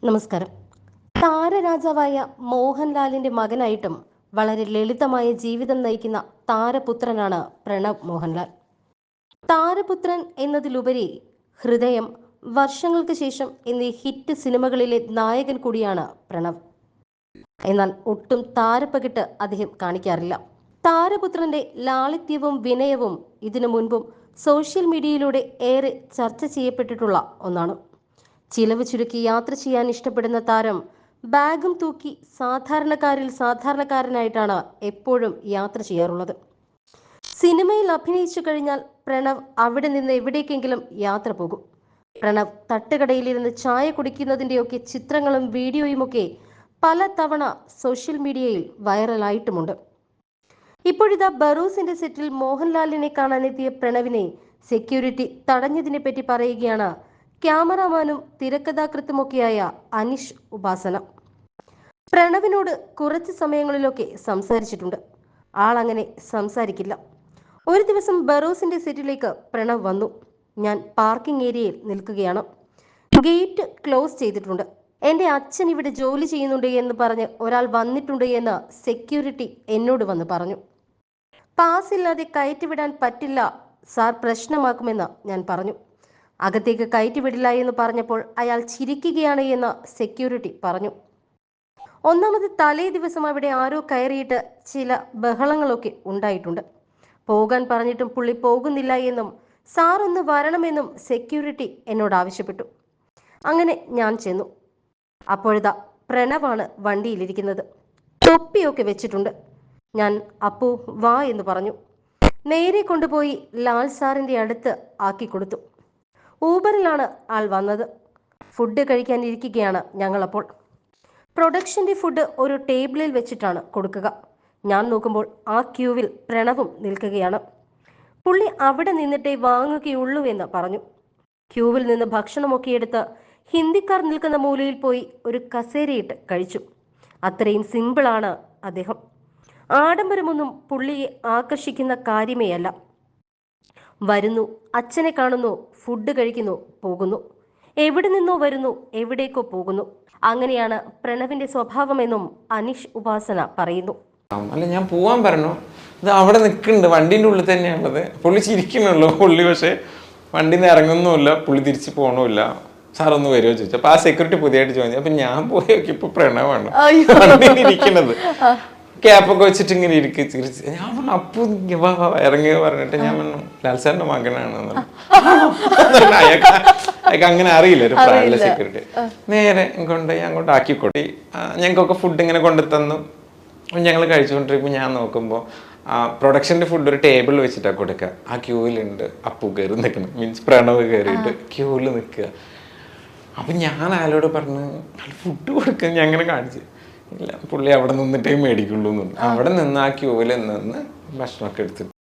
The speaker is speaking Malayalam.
നമസ്കാരം. താരരാജാവായ മോഹൻലാലിന്റെ മകനായിട്ടും വളരെ ലളിതമായ ജീവിതം നയിക്കുന്ന താരപുത്രനാണ് പ്രണവ് മോഹൻലാൽ. താരപുത്രൻ എന്നതിലുപരി ഹൃദയം, വർഷങ്ങൾക്ക് ശേഷം എന്നീ ഹിറ്റ് സിനിമകളിലെ നായകൻ കൂടിയാണ് പ്രണവ്. എന്നാൽ ഒട്ടും താരപ്പകിട്ട് അദ്ദേഹം കാണിക്കാറില്ല. താരപുത്രന്റെ ലാളിത്യവും വിനയവും ഇതിനു മുൻപും സോഷ്യൽ മീഡിയയിലൂടെ ഏറെ ചർച്ച ചെയ്യപ്പെട്ടിട്ടുള്ള ഒന്നാണ്. ചിലവ് ചുരുക്കി യാത്ര ചെയ്യാൻ ഇഷ്ടപ്പെടുന്ന താരം ബാഗും തൂക്കി സാധാരണക്കാരിൽ സാധാരണക്കാരനായിട്ടാണ് എപ്പോഴും യാത്ര ചെയ്യാറുള്ളത്. സിനിമയിൽ അഭിനയിച്ചു കഴിഞ്ഞാൽ പ്രണവ് അവിടെ നിന്ന് എവിടേക്കെങ്കിലും യാത്ര പോകും. പ്രണവ് തട്ടുകടയിലിരുന്ന് ചായ കുടിക്കുന്നതിൻ്റെയൊക്കെ ചിത്രങ്ങളും വീഡിയോയുമൊക്കെ പല തവണ സോഷ്യൽ മീഡിയയിൽ വൈറലായിട്ടുമുണ്ട്. ഇപ്പോഴിതാ ബറൂസിന്റെ സെറ്റിൽ മോഹൻലാലിനെ കാണാനെത്തിയ പ്രണവിനെ സെക്യൂരിറ്റി തടഞ്ഞതിനെ പറ്റി പറയുകയാണ് ക്യാമറാമാനും തിരക്കഥാകൃത്തുമൊക്കെയായ അനീഷ് ഉപാസന. പ്രണവിനോട് കുറച്ച് സമയങ്ങളിലൊക്കെ സംസാരിച്ചിട്ടുണ്ട്. ആളങ്ങനെ സംസാരിക്കില്ല. ഒരു ദിവസം ബറോസിന്റെ സെറ്റിലേക്ക് പ്രണവ് വന്നു. ഞാൻ പാർക്കിംഗ് ഏരിയയിൽ നിൽക്കുകയാണ്. ഗേറ്റ് ക്ലോസ് ചെയ്തിട്ടുണ്ട്. എൻ്റെ അച്ഛൻ ഇവിടെ ജോലി ചെയ്യുന്നുണ്ട് എന്ന് പറഞ്ഞ് ഒരാൾ വന്നിട്ടുണ്ട് എന്ന് സെക്യൂരിറ്റി എന്നോട് വന്ന് പറഞ്ഞു. പാസ് ഇല്ലാതെ കയറ്റിവിടാൻ പറ്റില്ല സാർ, പ്രശ്നമാക്കുമെന്ന് ഞാൻ പറഞ്ഞു. അകത്തേക്ക് കയറ്റിവിടില്ല എന്ന് പറഞ്ഞപ്പോൾ അയാൾ ചിരിക്കുകയാണ് എന്ന് സെക്യൂരിറ്റി പറഞ്ഞു. ഒന്നാമത് തലേ ദിവസം അവിടെ ആരോ കയറിയിട്ട് ചില ബഹളങ്ങളൊക്കെ ഉണ്ടായിട്ടുണ്ട്. പോകാൻ പറഞ്ഞിട്ടും പുള്ളി പോകുന്നില്ല എന്നും സാർ ഒന്ന് വരണമെന്നും സെക്യൂരിറ്റി എന്നോട് ആവശ്യപ്പെട്ടു. അങ്ങനെ ഞാൻ ചെന്നു. അപ്പോഴിതാ പ്രണവാണ് വണ്ടിയിലിരിക്കുന്നത്. തൊപ്പിയൊക്കെ വെച്ചിട്ടുണ്ട്. ഞാൻ അപ്പു വാ എന്ന് പറഞ്ഞു. നേരെ കൊണ്ടുപോയി ലാൽ സാറിൻ്റെ അടുത്ത് ആക്കി കൊടുത്തു. ഊബറിലാണ് ആൾ വന്നത്. ഫുഡ് കഴിക്കാനിരിക്കുകയാണ് ഞങ്ങളപ്പോൾ. പ്രൊഡക്ഷൻ്റെ ഫുഡ് ഒരു ടേബിളിൽ വെച്ചിട്ടാണ് കൊടുക്കുക. ഞാൻ നോക്കുമ്പോൾ ആ ക്യൂവിൽ പ്രണവും നിൽക്കുകയാണ്. പുള്ളി അവിടെ നിന്നിട്ടേ വാങ്ങുകയുള്ളൂ എന്ന് പറഞ്ഞു. ക്യൂവിൽ നിന്ന് ഭക്ഷണമൊക്കെ എടുത്ത് ഹിന്ദിക്കാർ നിൽക്കുന്ന മൂലയിൽ പോയി ഒരു കസേരയിട്ട് കഴിച്ചു. അത്രയും സിമ്പിളാണ് അദ്ദേഹം. ആഡംബരമൊന്നും പുള്ളിയെ ആകർഷിക്കുന്ന കാര്യമേ അല്ല. വരുന്നു, അച്ഛനെ കാണുന്നു, ഫുഡ് കഴിക്കുന്നു, പോകുന്നു. എവിടെ നിന്നോ വരുന്നു, എവിടേക്കോ പോകുന്നു. അങ്ങനെയാണ് പ്രണവിന്റെ സ്വഭാവമെന്നും അനീഷ് ഉപാസന പറയുന്നു. അല്ല, ഞാൻ പോവാൻ പറഞ്ഞു. ഇത് അവിടെ നിൽക്കുന്നുണ്ട്, വണ്ടീൻ്റെ ഉള്ളിൽ തന്നെയാണുള്ളത്. പുള്ളി ചിരിക്കണുള്ളൂ. പുള്ളി പക്ഷേ വണ്ടിയിൽ നിന്ന് ഇറങ്ങുന്നുമില്ല, പുള്ളി തിരിച്ച് പോകണമില്ല. സാർ ഒന്ന് വരുമോ ചോദിച്ചു. അപ്പൊ ആ സെക്യൂരിറ്റി പുതിയതായിട്ട് ചോദിച്ചു. അപ്പൊ ഞാൻ പോയി നോക്കിയപ്പോ പ്രണവാണ് വണ്ടിയിൽ ഇരിക്കണത്. ക്യാപ്പൊക്കെ വെച്ചിട്ട് ഇങ്ങനെ ഇരിക്കുക. ചിരിച്ച് ഞാൻ പറഞ്ഞു അപ്പു ഇറങ്ങി പറഞ്ഞിട്ട് ഞാൻ പറഞ്ഞു ലാൽ സാറിന്റെ മകനാണ്. അയാൾക്ക് അങ്ങനെ അറിയില്ല ഒരു പ്രായമുള്ള സെക്യൂരിറ്റി. നേരെ അങ്ങോട്ട് ആക്കിക്കൊട്ടി ഞങ്ങൾക്കൊക്കെ ഫുഡ് ഇങ്ങനെ കൊണ്ടു തന്നു. ഞങ്ങൾ കഴിച്ചുകൊണ്ടിരിക്കുമ്പോൾ ഞാൻ നോക്കുമ്പോൾ പ്രൊഡക്ഷൻ്റെ ഫുഡ് ഒരു ടേബിൾ വെച്ചിട്ടാണ് കൊടുക്കുക. ആ ക്യൂവിലുണ്ട് അപ്പു കയറി നിൽക്കണം, മീൻസ് പ്രണവ് കയറിയിട്ട് ക്യൂവിൽ നിൽക്കുക. അപ്പം ഞാൻ അയാളോട് പറഞ്ഞു ഫുഡ് കൊടുക്കുക. ഞാൻ അങ്ങനെ കാണിച്ചു. ഇല്ല, പുള്ളി അവിടെ നിന്നിട്ടേ മേടിക്കുള്ളൂ എന്ന് പറഞ്ഞു. അവിടെ നിന്ന് ആ ക്യൂവിൽ നിന്ന് ഭക്ഷണമൊക്കെ എടുത്തിട്ട്